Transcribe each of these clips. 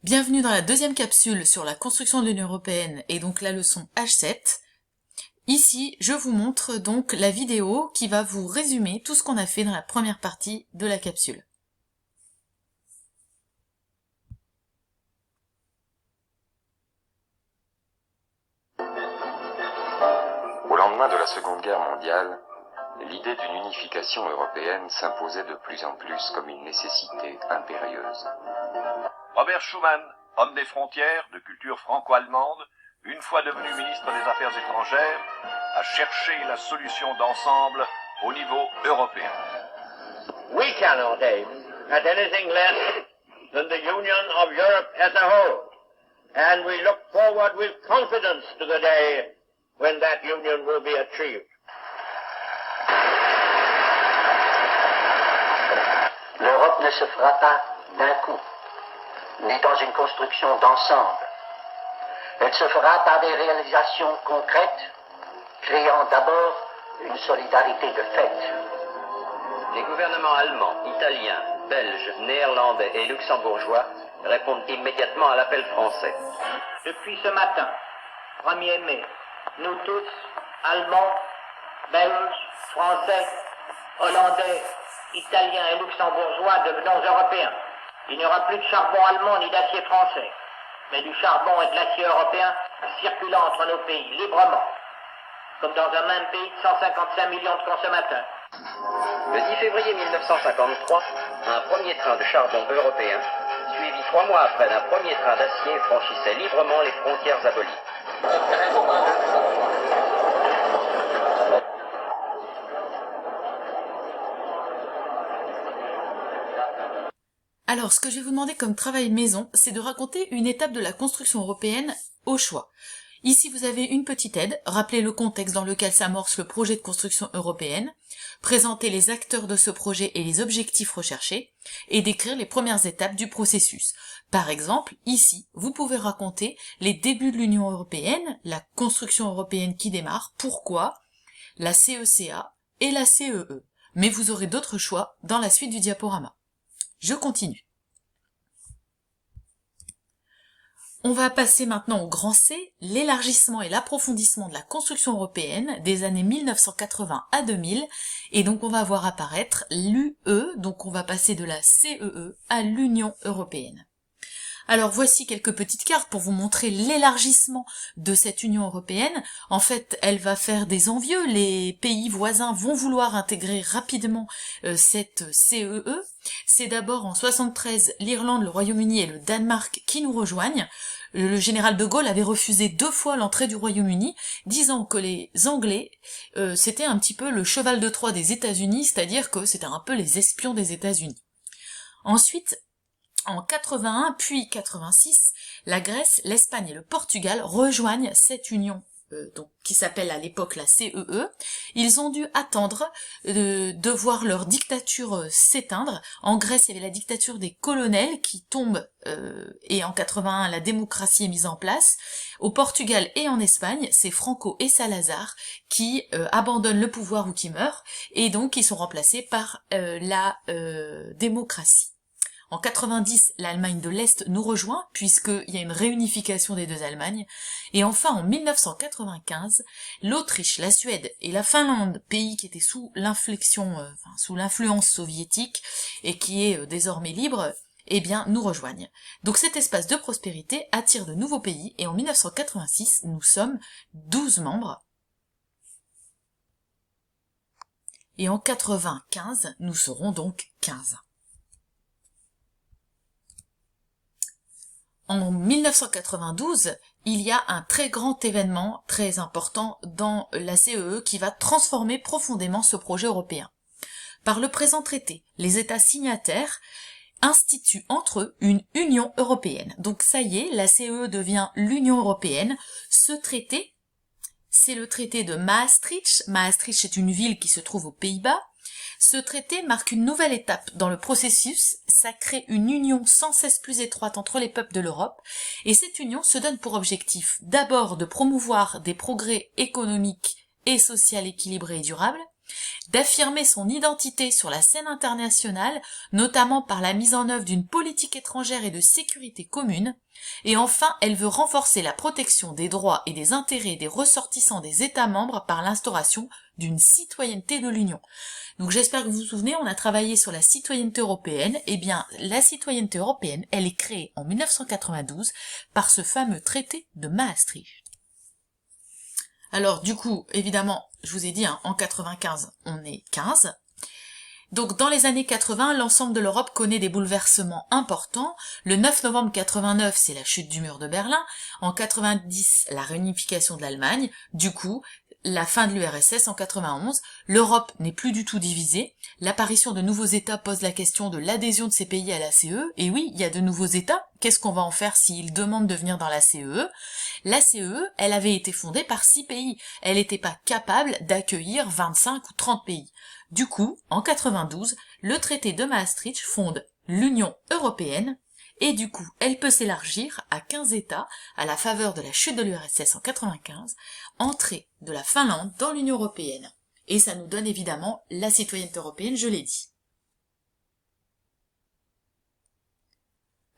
Bienvenue dans la deuxième capsule sur la construction de l'Union européenne et donc la leçon H7. Ici, je vous montre donc la vidéo qui va vous résumer tout ce qu'on a fait dans la première partie de la capsule. Au lendemain de la Seconde Guerre mondiale, l'idée d'une unification européenne s'imposait de plus en plus comme une nécessité impérieuse. Robert Schuman, homme des frontières, de culture franco-allemande, une fois devenu ministre des Affaires étrangères, a cherché la solution d'ensemble au niveau européen. We cannot aim at anything less than the union of Europe as a whole, and we look forward with confidence to the day when that union will be achieved. L'Europe ne se fera pas d'un coup, ni dans une construction d'ensemble. Elle se fera par des réalisations concrètes, créant d'abord une solidarité de fait. Les gouvernements allemands, italiens, belges, néerlandais et luxembourgeois répondent immédiatement à l'appel français. Depuis ce matin, 1er mai, nous tous, Allemands, Belges, Français, Hollandais, Italiens et Luxembourgeois devenons Européens. Il n'y aura plus de charbon allemand ni d'acier français, mais du charbon et de l'acier européen circulant entre nos pays librement, comme dans un même pays de 155 millions de consommateurs. Le 10 février 1953, un premier train de charbon européen, suivi 3 mois après d'un premier train d'acier, franchissait librement les frontières abolies. Alors, ce que je vais vous demander comme travail maison, c'est de raconter une étape de la construction européenne au choix. Ici, vous avez une petite aide, rappelez le contexte dans lequel s'amorce le projet de construction européenne, présenter les acteurs de ce projet et les objectifs recherchés, et décrire les premières étapes du processus. Par exemple, ici, vous pouvez raconter les débuts de l'Union européenne, la construction européenne qui démarre, pourquoi, la CECA et la CEE. Mais vous aurez d'autres choix dans la suite du diaporama. Je continue. On va passer maintenant au grand C, l'élargissement et l'approfondissement de la construction européenne des années 1980 à 2000, et donc on va voir apparaître l'UE, donc on va passer de la CEE à l'Union européenne. Alors voici quelques petites cartes pour vous montrer l'élargissement de cette Union européenne. En fait, elle va faire des envieux, les pays voisins vont vouloir intégrer rapidement cette CEE. C'est d'abord en 73 l'Irlande, le Royaume-Uni et le Danemark qui nous rejoignent. Le général de Gaulle avait refusé 2 fois l'entrée du Royaume-Uni, disant que les Anglais, c'était un petit peu le cheval de Troie des États-Unis, c'est-à-dire que c'était un peu les espions des États-Unis. Ensuite, en 81 puis 86, la Grèce, l'Espagne et le Portugal rejoignent cette union donc qui s'appelle à l'époque la CEE. Ils ont dû attendre de voir leur dictature s'éteindre. En Grèce, il y avait la dictature des colonels qui tombe et en 81, la démocratie est mise en place. Au Portugal et en Espagne, c'est Franco et Salazar qui abandonnent le pouvoir ou qui meurent et donc ils sont remplacés par la démocratie. En 90, l'Allemagne de l'Est nous rejoint, puisqu'il y a une réunification des 2 Allemagnes. Et enfin, en 1995, l'Autriche, la Suède et la Finlande, pays qui étaient sous sous l'influence soviétique et qui est désormais libre, eh bien, nous rejoignent. Donc cet espace de prospérité attire de nouveaux pays, et en 1986, nous sommes 12 membres. Et en 95, nous serons donc 15. En 1992, il y a un très grand événement, très important dans la CEE qui va transformer profondément ce projet européen. Par le présent traité, les États signataires instituent entre eux une Union européenne. Donc ça y est, la CEE devient l'Union européenne. Ce traité, c'est le traité de Maastricht. Maastricht est une ville qui se trouve aux Pays-Bas. Ce traité marque une nouvelle étape dans le processus, ça crée une union sans cesse plus étroite entre les peuples de l'Europe, et cette union se donne pour objectif d'abord de promouvoir des progrès économiques et sociaux équilibrés et durables, d'affirmer son identité sur la scène internationale, notamment par la mise en œuvre d'une politique étrangère et de sécurité commune, et enfin, elle veut renforcer la protection des droits et des intérêts des ressortissants des États membres par l'instauration d'une citoyenneté de l'Union. Donc j'espère que vous vous souvenez, on a travaillé sur la citoyenneté européenne. Eh bien, la citoyenneté européenne, elle est créée en 1992 par ce fameux traité de Maastricht. Alors du coup, évidemment, je vous ai dit, en 95, on est 15. Donc dans les années 80, l'ensemble de l'Europe connaît des bouleversements importants. Le 9 novembre 89, c'est la chute du mur de Berlin. En 90, la réunification de l'Allemagne. Du coup, la fin de l'URSS en 91, l'Europe n'est plus du tout divisée, l'apparition de nouveaux États pose la question de l'adhésion de ces pays à la CE, et oui, il y a de nouveaux États, qu'est-ce qu'on va en faire s'ils demandent de venir dans la CE? La CE, elle avait été fondée par 6 pays, elle n'était pas capable d'accueillir 25 ou 30 pays. Du coup, en 92, le traité de Maastricht fonde l'Union européenne, et du coup, elle peut s'élargir à 15 États à la faveur de la chute de l'URSS en 95, entrée de la Finlande dans l'Union européenne. Et ça nous donne évidemment la citoyenneté européenne, je l'ai dit.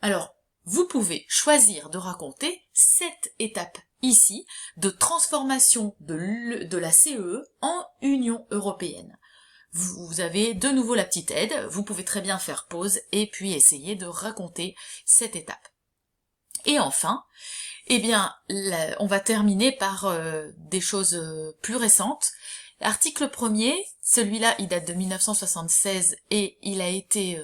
Alors, vous pouvez choisir de raconter cette étape ici de transformation de la CE en Union européenne. Vous avez de nouveau la petite aide, vous pouvez très bien faire pause et puis essayer de raconter cette étape. Et enfin, eh bien, on va terminer par des choses plus récentes. L'article 1er, celui-là, il date de 1976 et il a été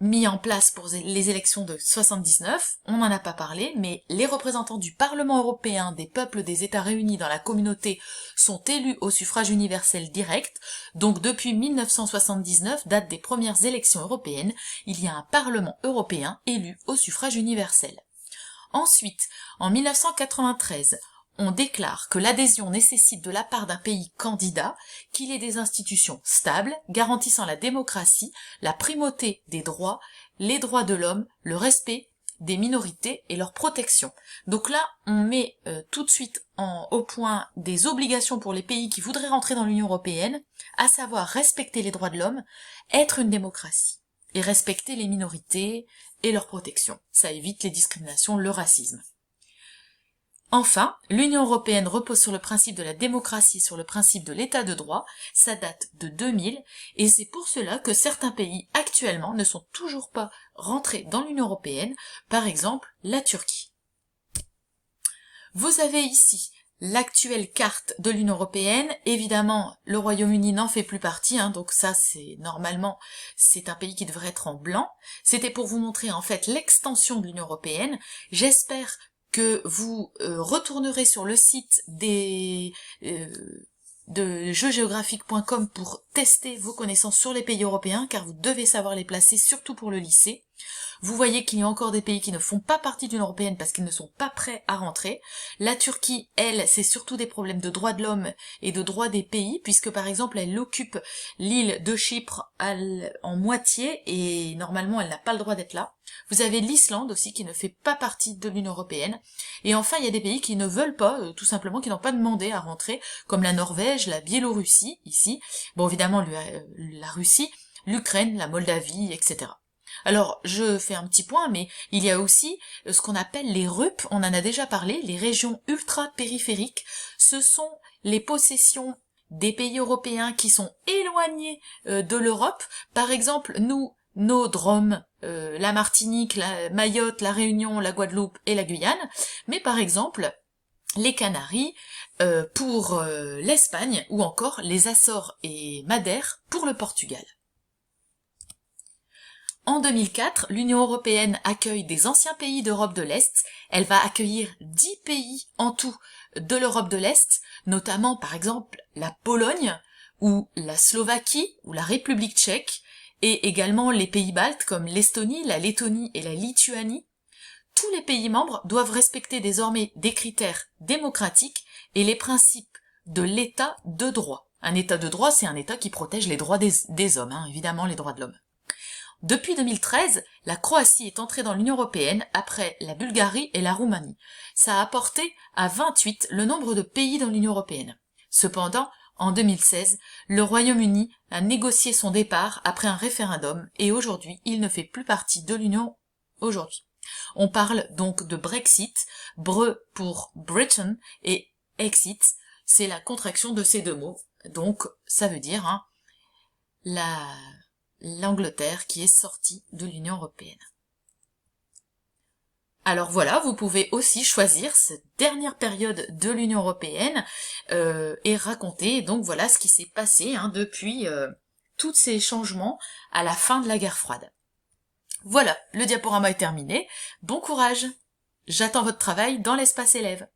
mis en place pour les élections de 79, on n'en a pas parlé, mais les représentants du Parlement européen des peuples des États réunis dans la communauté sont élus au suffrage universel direct, donc depuis 1979, date des premières élections européennes, il y a un Parlement européen élu au suffrage universel. Ensuite, en 1993, on déclare que l'adhésion nécessite de la part d'un pays candidat qu'il ait des institutions stables, garantissant la démocratie, la primauté des droits, les droits de l'homme, le respect des minorités et leur protection. Donc là, on met tout de suite au point des obligations pour les pays qui voudraient rentrer dans l'Union européenne, à savoir respecter les droits de l'homme, être une démocratie, et respecter les minorités et leur protection. Ça évite les discriminations, le racisme. Enfin, l'Union européenne repose sur le principe de la démocratie, sur le principe de l'état de droit, ça date de 2000, et c'est pour cela que certains pays actuellement ne sont toujours pas rentrés dans l'Union européenne, par exemple la Turquie. Vous avez ici l'actuelle carte de l'Union européenne. Évidemment, le Royaume-Uni n'en fait plus partie, donc ça normalement c'est un pays qui devrait être en blanc. C'était pour vous montrer en fait l'extension de l'Union européenne. J'espère que vous retournerez sur le site de jeuxgéographiques.com pour tester vos connaissances sur les pays européens, car vous devez savoir les placer, surtout pour le lycée. Vous voyez qu'il y a encore des pays qui ne font pas partie de l'Union européenne parce qu'ils ne sont pas prêts à rentrer. La Turquie, elle, c'est surtout des problèmes de droits de l'homme et de droits des pays, puisque par exemple, elle occupe l'île de Chypre en moitié et normalement, elle n'a pas le droit d'être là. Vous avez l'Islande aussi qui ne fait pas partie de l'Union européenne. Et enfin, il y a des pays qui ne veulent pas, tout simplement, qui n'ont pas demandé à rentrer, comme la Norvège, la Biélorussie, ici. Bon, évidemment, la Russie, l'Ukraine, la Moldavie, etc. Alors, je fais un petit point, mais il y a aussi ce qu'on appelle les RUP, on en a déjà parlé, les régions ultra-périphériques. Ce sont les possessions des pays européens qui sont éloignés de l'Europe. Par exemple, nos DROM, la Martinique, la Mayotte, la Réunion, la Guadeloupe et la Guyane. Mais par exemple, les Canaries pour l'Espagne, ou encore les Açores et Madère pour le Portugal. En 2004, l'Union européenne accueille des anciens pays d'Europe de l'Est. Elle va accueillir 10 pays en tout de l'Europe de l'Est, notamment par exemple la Pologne, ou la Slovaquie, ou la République tchèque, et également les pays baltes comme l'Estonie, la Lettonie et la Lituanie. Tous les pays membres doivent respecter désormais des critères démocratiques et les principes de l'état de droit. Un état de droit, c'est un état qui protège les droits des hommes, évidemment les droits de l'homme. Depuis 2013, la Croatie est entrée dans l'Union européenne après la Bulgarie et la Roumanie. Ça a porté à 28 le nombre de pays dans l'Union européenne. Cependant, En 2016, le Royaume-Uni a négocié son départ après un référendum et aujourd'hui, il ne fait plus partie de l'Union aujourd'hui. On parle donc de Brexit, Bre pour Britain et exit, c'est la contraction de ces deux mots. Donc ça veut dire l'Angleterre qui est sortie de l'Union européenne. Alors voilà, vous pouvez aussi choisir cette dernière période de l'Union européenne et raconter donc voilà ce qui s'est passé depuis tous ces changements à la fin de la guerre froide. Voilà, le diaporama est terminé. Bon courage! J'attends votre travail dans l'espace élève.